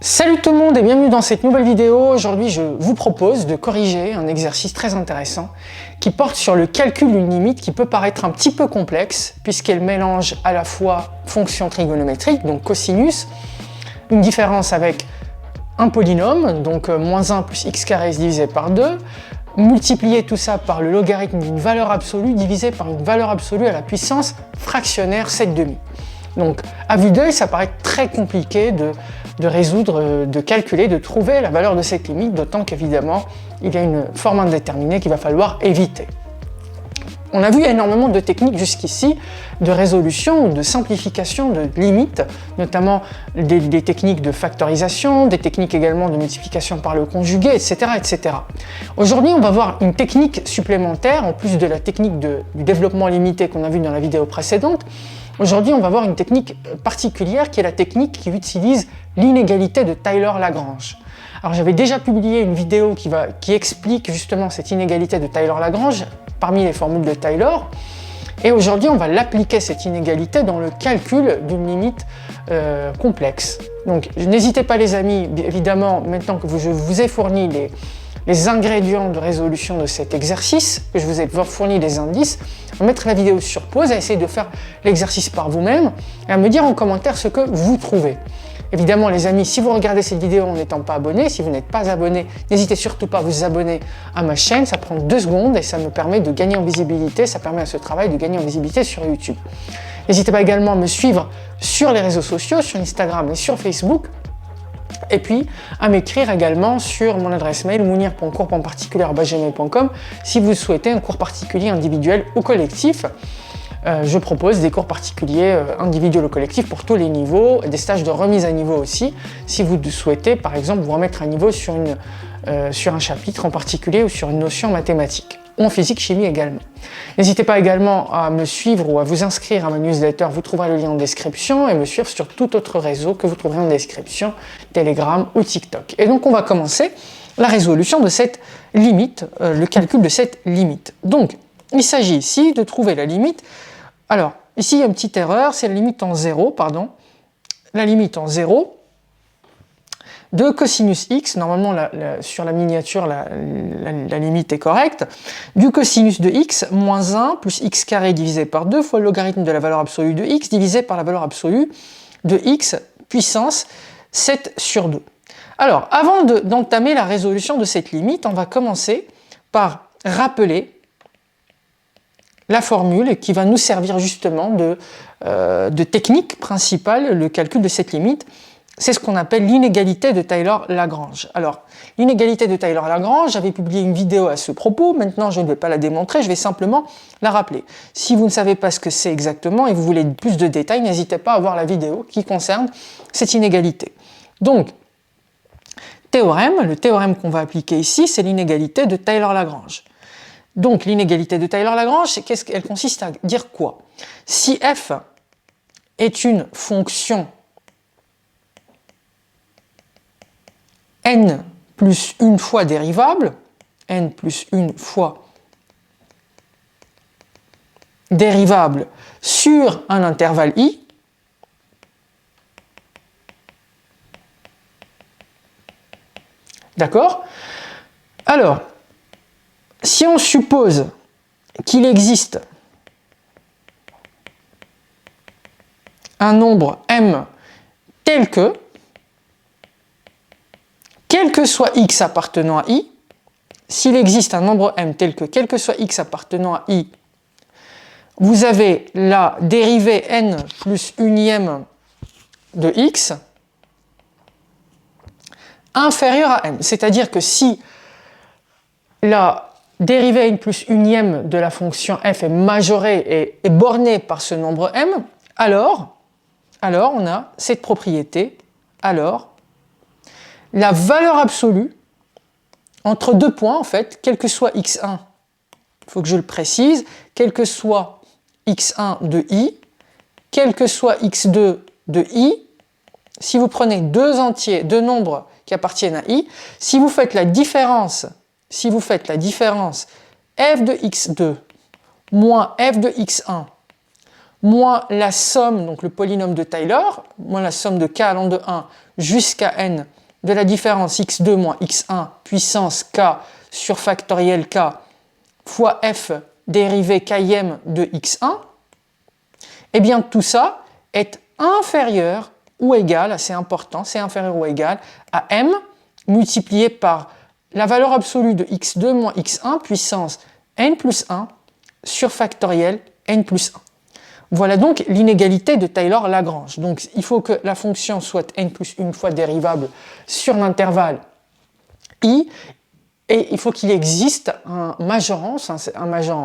Salut tout le monde et bienvenue dans cette nouvelle vidéo. Aujourd'hui, je vous propose de corriger un exercice très intéressant qui porte sur le calcul d'une limite qui peut paraître un petit peu complexe puisqu'elle mélange à la fois fonction trigonométrique, donc cosinus, une différence avec un polynôme, donc moins 1 plus x carré divisé par 2, multiplier tout ça par le logarithme d'une valeur absolue divisé par une valeur absolue à la puissance fractionnaire 7/2. Donc à vue d'œil, ça paraît très compliqué de résoudre, de calculer, de trouver la valeur de cette limite, d'autant qu'évidemment, il y a une forme indéterminée qu'il va falloir éviter. On a vu énormément de techniques jusqu'ici de résolution ou de simplification de limites, notamment des techniques de factorisation, des techniques également de multiplication par le conjugué, etc. etc. Aujourd'hui, on va voir une technique supplémentaire, en plus de la technique du développement limité qu'on a vu dans la vidéo précédente. Aujourd'hui, on va voir une technique particulière qui est la technique qui utilise l'inégalité de Taylor-Lagrange. Alors j'avais déjà publié une vidéo qui explique justement cette inégalité de Taylor-Lagrange parmi les formules de Taylor. Et aujourd'hui, on va l'appliquer cette inégalité dans le calcul d'une limite complexe. Donc n'hésitez pas les amis, évidemment, maintenant que je vous ai fourni les ingrédients de résolution de cet exercice, que je vous ai fourni des indices, à mettre la vidéo sur pause, à essayer de faire l'exercice par vous-même et à me dire en commentaire ce que vous trouvez. Évidemment les amis, si vous regardez cette vidéo en n'étant pas abonné, si vous n'êtes pas abonné, n'hésitez surtout pas à vous abonner à ma chaîne, ça prend 2 secondes et ça me permet de gagner en visibilité, ça permet à ce travail de gagner en visibilité sur YouTube. N'hésitez pas également à me suivre sur les réseaux sociaux, sur Instagram et sur Facebook, et puis à m'écrire également sur mon adresse mail mounir.cours.particulier@gmail.com si vous souhaitez un cours particulier individuel ou collectif. Je propose des cours particuliers individuels ou collectifs pour tous les niveaux, des stages de remise à niveau aussi, si vous souhaitez par exemple vous remettre à niveau sur un chapitre en particulier ou sur une notion mathématique, ou en physique, chimie également. N'hésitez pas également à me suivre ou à vous inscrire à ma newsletter, vous trouverez le lien en description, et me suivre sur tout autre réseau que vous trouverez en description, Telegram ou TikTok. Et donc on va commencer la résolution de cette limite, le calcul de cette limite. Donc il s'agit ici de trouver la limite. Alors, ici, il y a une petite erreur, c'est la limite en 0, pardon. La limite en 0 de cosinus x, normalement sur la miniature, la limite est correcte, du cosinus de x moins 1 plus x carré divisé par 2 fois le logarithme de la valeur absolue de x divisé par la valeur absolue de x puissance 7/2. Alors, avant d'entamer la résolution de cette limite, on va commencer par rappeler la formule qui va nous servir justement de technique principale, le calcul de cette limite. C'est ce qu'on appelle l'inégalité de Taylor-Lagrange. Alors, l'inégalité de Taylor-Lagrange, j'avais publié une vidéo à ce propos, maintenant je ne vais pas la démontrer, je vais simplement la rappeler. Si vous ne savez pas ce que c'est exactement et vous voulez plus de détails, n'hésitez pas à voir la vidéo qui concerne cette inégalité. Donc, le théorème qu'on va appliquer ici, c'est l'inégalité de Taylor-Lagrange. Donc l'inégalité de Taylor-Lagrange, elle consiste à dire quoi? Si f est une fonction n plus une fois dérivable, n plus une fois dérivable sur un intervalle i, d'accord? Alors, si on suppose qu'il existe un nombre m tel que, quel que soit x appartenant à i, s'il existe un nombre m tel que, quel que soit x appartenant à i, vous avez la dérivée n plus unième de x inférieure à m. C'est-à-dire que si la dérivée n plus unième de la fonction f est majorée et bornée par ce nombre m, alors on a cette propriété, alors la valeur absolue entre deux points en fait, quel que soit x1, il faut que je le précise, quel que soit x1 de i, quel que soit x2 de i, si vous prenez deux nombres qui appartiennent à i, si vous faites la différence f de x2 moins f de x1 moins la somme, donc le polynôme de Taylor, moins la somme de k allant de 1 jusqu'à n de la différence x2 moins x1 puissance k sur factoriel k fois f dérivée km de x1, eh bien tout ça est inférieur ou égal, c'est important, c'est inférieur ou égal à m multiplié par la valeur absolue de x2 moins x1 puissance n plus 1 sur factoriel n plus 1. Voilà donc l'inégalité de Taylor-Lagrange. Donc il faut que la fonction soit n plus une fois dérivable sur l'intervalle i, et il faut qu'il existe un majorant,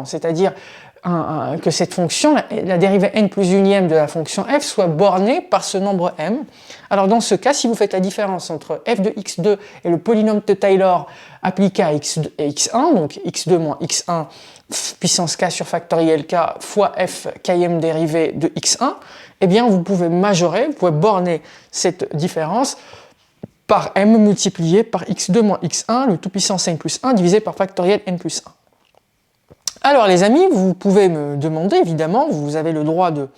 c'est-à-dire que cette fonction, la dérivée n plus unième de la fonction f, soit bornée par ce nombre m. Alors dans ce cas, si vous faites la différence entre f de x2 et le polynôme de Taylor appliqué à x2 et x1, donc x2 moins x1 puissance k sur factoriel k fois f km dérivée de x1, eh bien vous pouvez majorer, vous pouvez borner cette différence par m multiplié par x2 moins x1, le tout puissance n plus 1 divisé par factoriel n plus 1. Alors les amis, vous pouvez me demander, évidemment, vous avez le droit de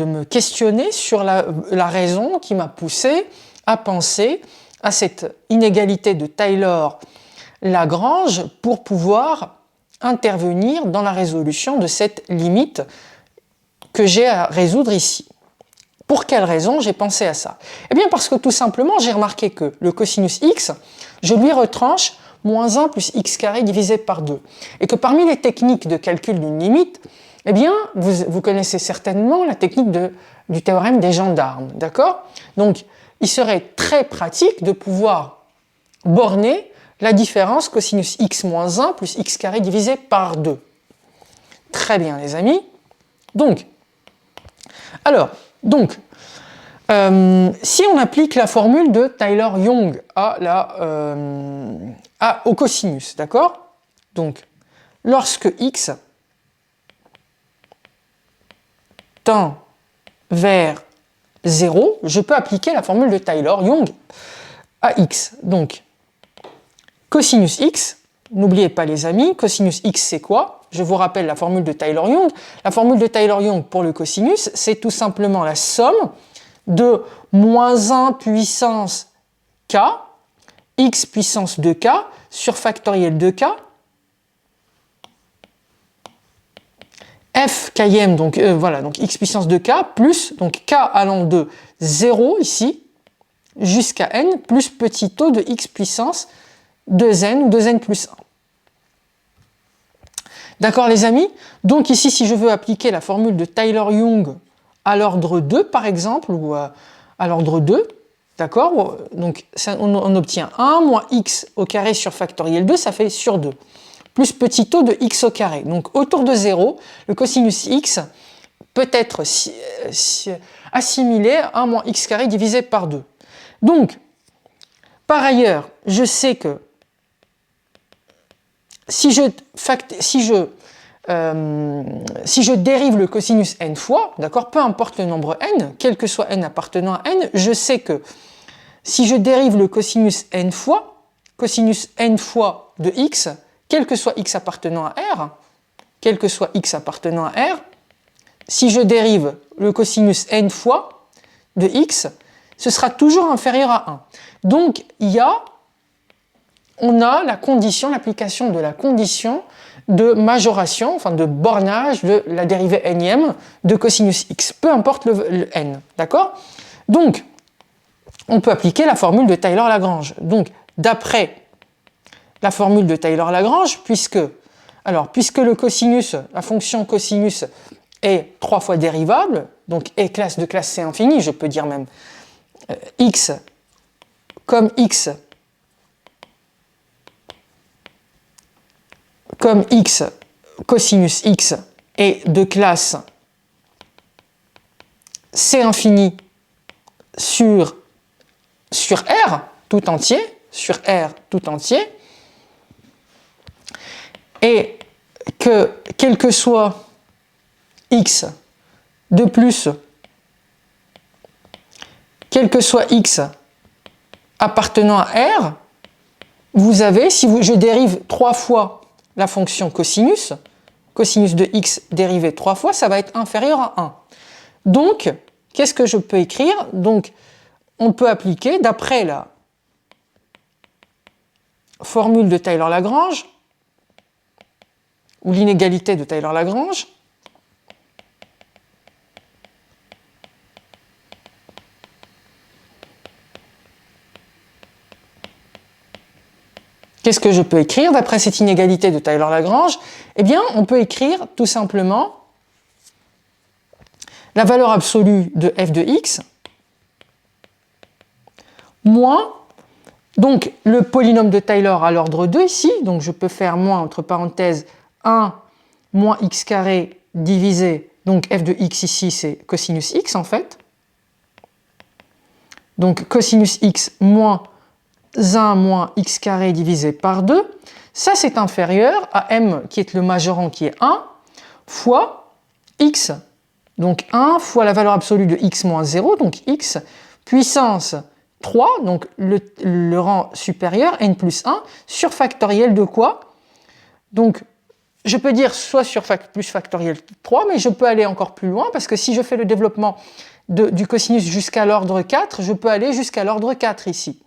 me questionner sur la raison qui m'a poussé à penser à cette inégalité de Taylor-Lagrange pour pouvoir intervenir dans la résolution de cette limite que j'ai à résoudre ici. Pour quelle raison j'ai pensé à ça? Eh bien parce que tout simplement j'ai remarqué que le cosinus x, je lui retranche moins 1 plus x carré divisé par 2. Et que parmi les techniques de calcul d'une limite, eh bien vous connaissez certainement la technique du théorème des gendarmes, d'accord? Donc il serait très pratique de pouvoir borner la différence cosinus x moins 1 plus x carré divisé par 2. Très bien les amis. Donc, si on applique la formule de Taylor-Young au cosinus, d'accord? Donc, lorsque x tend vers 0, je peux appliquer la formule de Taylor-Young à x. Donc, cosinus x, n'oubliez pas les amis, cosinus x c'est quoi? Je vous rappelle la formule de Taylor-Young. La formule de Taylor-Young pour le cosinus, c'est tout simplement la somme de moins 1 puissance k, x puissance 2k, sur factoriel 2k, f km, donc voilà, donc x puissance 2k, plus donc k allant de 0 ici, jusqu'à n, plus petit taux de x puissance 2n ou 2n plus 1. D'accord les amis? Donc ici, si je veux appliquer la formule de Taylor-Young à l'ordre 2, par exemple, ou à l'ordre 2, d'accord? Donc on obtient 1 moins x au carré sur factoriel 2, ça fait sur 2, plus petit taux de x au carré. Donc autour de 0, le cosinus x peut être assimilé à 1 moins x carré divisé par 2. Donc, par ailleurs, je sais que si je dérive le cosinus n fois, d'accord, peu importe le nombre n, quel que soit n appartenant à n, je sais que si je dérive le cosinus n fois de x, quel que soit x appartenant à R, si je dérive le cosinus n fois de x, ce sera toujours inférieur à 1. Donc, on a l'application de la condition de majoration, enfin de bornage de la dérivée n-ième de cosinus x, peu importe le n, d'accord? Donc, on peut appliquer la formule de Taylor-Lagrange. Donc, d'après la formule de Taylor-Lagrange, puisque le cosinus, la fonction cosinus est 3 fois dérivable, donc est classe de classe C infinie, je peux dire même x cosinus x est de classe C infini sur R tout entier, et que quel que soit x de plus, quel que soit x appartenant à R, vous avez, je dérive 3 fois la fonction cosinus cosinus de x dérivé 3 fois, ça va être inférieur à 1. Donc, qu'est-ce que je peux écrire? Donc, on peut appliquer, d'après la formule de Taylor-Lagrange, ou l'inégalité de Taylor-Lagrange, qu'est-ce que je peux écrire d'après cette inégalité de Taylor-Lagrange? Eh bien, on peut écrire tout simplement la valeur absolue de f de x moins, donc le polynôme de Taylor à l'ordre 2 ici, donc je peux faire moins entre parenthèses 1 moins x carré divisé, donc f de x ici c'est cosinus x en fait, donc cosinus x moins 1 moins x carré divisé par 2, ça c'est inférieur à m qui est le majorant qui est 1 fois x, donc 1 fois la valeur absolue de x moins 0, donc x puissance 3, donc le rang supérieur, n plus 1, sur factoriel de quoi? Donc je peux dire soit sur plus factoriel 3, mais je peux aller encore plus loin, parce que si je fais le développement du cosinus jusqu'à l'ordre 4, je peux aller jusqu'à l'ordre 4 ici.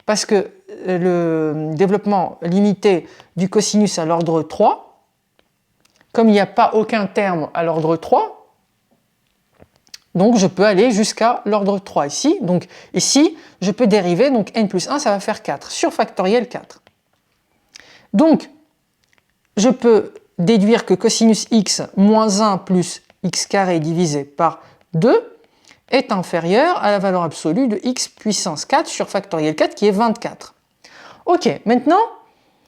Parce que le développement limité du cosinus à l'ordre 3, comme il n'y a pas aucun terme à l'ordre 3, donc je peux aller jusqu'à l'ordre 3 ici. Donc ici, je peux dériver, donc n plus 1, ça va faire 4, sur factoriel 4. Donc, je peux déduire que cosinus x moins 1 plus x carré divisé par 2 est inférieur à la valeur absolue de x puissance 4 sur factoriel 4 qui est 24. Ok, maintenant,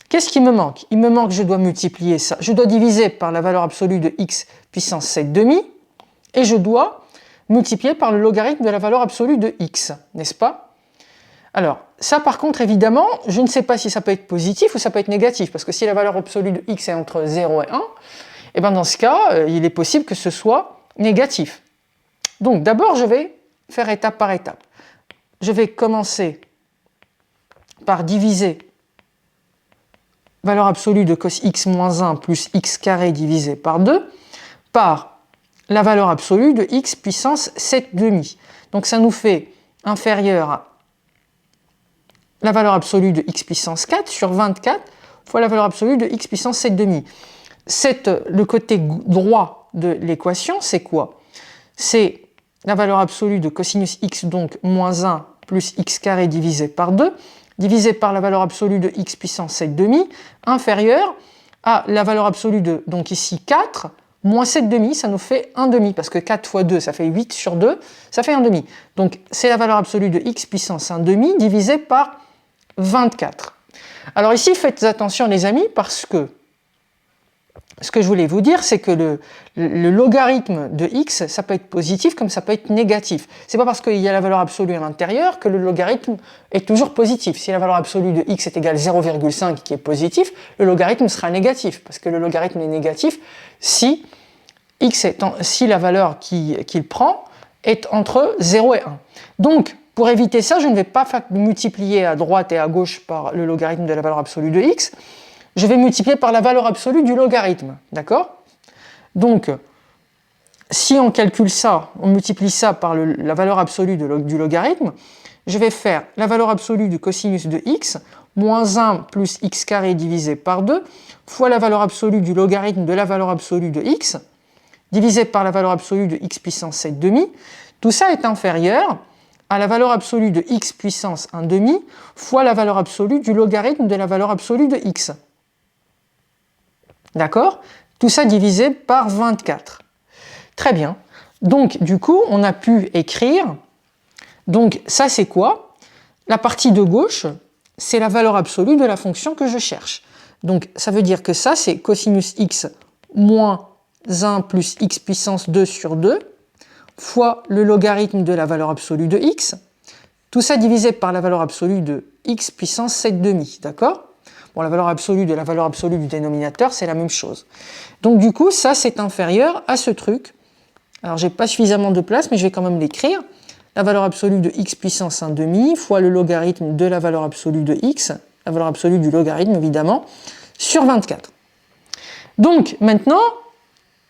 qu'est-ce qui me manque? Il me manque, je dois multiplier ça, je dois diviser par la valeur absolue de x puissance 7 demi, et je dois multiplier par le logarithme de la valeur absolue de x, n'est-ce pas? Alors, ça par contre, évidemment, je ne sais pas si ça peut être positif ou ça peut être négatif, parce que si la valeur absolue de x est entre 0 et 1, et bien dans ce cas, il est possible que ce soit négatif. Donc d'abord, je vais faire étape par étape. Je vais commencer par diviser valeur absolue de cos x moins 1 plus x carré divisé par 2 par la valeur absolue de x puissance 7 demi. Donc ça nous fait inférieur à la valeur absolue de x puissance 4 sur 24 fois la valeur absolue de x puissance 7 demi. Le côté droit de l'équation, c'est quoi? C'est la valeur absolue de cosinus x, donc moins 1 plus x carré divisé par 2, divisé par la valeur absolue de x puissance 7 demi, inférieure à la valeur absolue de, donc ici 4, moins 7 demi, ça nous fait 1 demi, parce que 4 fois 2, ça fait 8 sur 2, ça fait 1 demi. Donc c'est la valeur absolue de x puissance 1 demi divisé par 24. Alors ici, faites attention les amis, parce que ce que je voulais vous dire, c'est que le logarithme de x, ça peut être positif comme ça peut être négatif. C'est pas parce qu'il y a la valeur absolue à l'intérieur que le logarithme est toujours positif. Si la valeur absolue de x est égale 0,5 qui est positif, le logarithme sera négatif, parce que le logarithme est négatif si la valeur qu'il prend est entre 0 et 1. Donc, pour éviter ça, je ne vais pas multiplier à droite et à gauche par le logarithme de la valeur absolue de x, je vais multiplier par la valeur absolue du logarithme, d'accord? Donc, si on calcule ça, on multiplie ça par la valeur absolue du logarithme, je vais faire la valeur absolue du cosinus de x, moins 1 plus x carré divisé par 2, fois la valeur absolue du logarithme de la valeur absolue de x, divisé par la valeur absolue de x puissance 7 demi. Tout ça est inférieur à la valeur absolue de x puissance 1 demi, fois la valeur absolue du logarithme de la valeur absolue de x. D'accord? Tout ça divisé par 24. Très bien. Donc, du coup, on a pu écrire, donc ça c'est quoi? La partie de gauche, c'est la valeur absolue de la fonction que je cherche. Donc, ça veut dire que ça, c'est cosinus x moins 1 plus x puissance 2 sur 2, fois le logarithme de la valeur absolue de x, tout ça divisé par la valeur absolue de x puissance 7 demi, d'accord? Bon, la valeur absolue de la valeur absolue du dénominateur, c'est la même chose. Donc du coup, ça c'est inférieur à ce truc. Alors j'ai pas suffisamment de place, mais je vais quand même l'écrire. La valeur absolue de x puissance 1 demi fois le logarithme de la valeur absolue de x, la valeur absolue du logarithme évidemment, sur 24. Donc maintenant,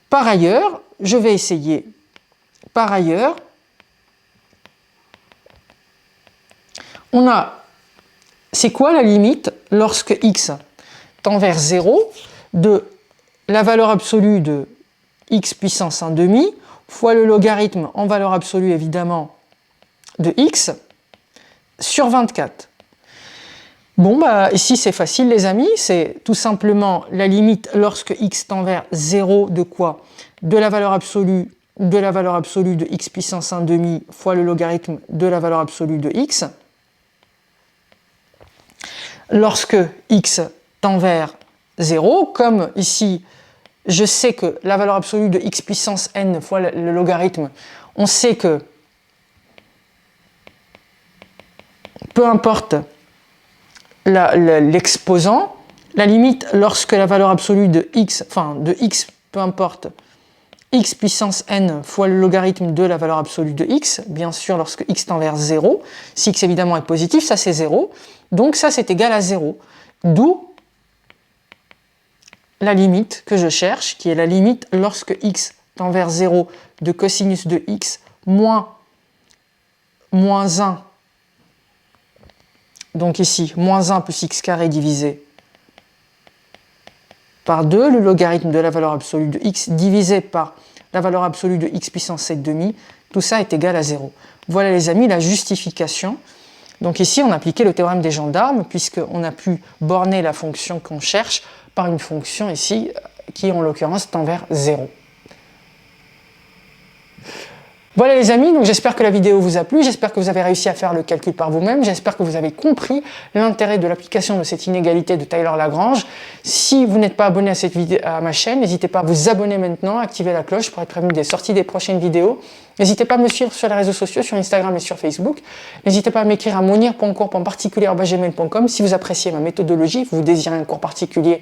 par ailleurs, je vais essayer. Par ailleurs, on a, c'est quoi la limite lorsque x tend vers 0 de la valeur absolue de x puissance 1/2 fois le logarithme en valeur absolue évidemment de x sur 24. Bon, bah ici c'est facile les amis, c'est tout simplement la limite lorsque x tend vers 0 de quoi? De la valeur absolue de x puissance 1/2 fois le logarithme de la valeur absolue de x. Lorsque x tend vers 0, comme ici je sais que la valeur absolue de x puissance n fois le logarithme, on sait que peu importe l'exposant, la limite lorsque la valeur absolue de x, peu importe, x puissance n fois le logarithme de la valeur absolue de x, bien sûr lorsque x tend vers 0, si x évidemment est positif, ça c'est 0, donc ça c'est égal à 0, d'où la limite que je cherche, qui est la limite lorsque x tend vers 0 de cosinus de x moins 1, donc ici, moins 1 plus x carré divisé par 2, le logarithme de la valeur absolue de x divisé par la valeur absolue de x puissance 7/2, tout ça est égal à 0. Voilà les amis la justification. Donc ici, on a appliqué le théorème des gendarmes, puisqu'on a pu borner la fonction qu'on cherche par une fonction ici, qui en l'occurrence tend vers 0. Voilà les amis, donc j'espère que la vidéo vous a plu, j'espère que vous avez réussi à faire le calcul par vous-même, j'espère que vous avez compris l'intérêt de l'application de cette inégalité de Taylor-Lagrange. Si vous n'êtes pas abonné à ma chaîne, n'hésitez pas à vous abonner maintenant, activer la cloche pour être prévenu des sorties des prochaines vidéos. N'hésitez pas à me suivre sur les réseaux sociaux, sur Instagram et sur Facebook. N'hésitez pas à m'écrire à monir.cours.particulier@gmail.com si vous appréciez ma méthodologie, vous désirez un cours particulier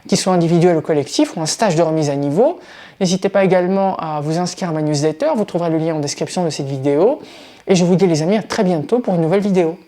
qui soit individuel ou collectif, ou un stage de remise à niveau. N'hésitez pas également à vous inscrire à ma newsletter, vous trouverez le lien en description de cette vidéo. Et je vous dis les amis à très bientôt pour une nouvelle vidéo.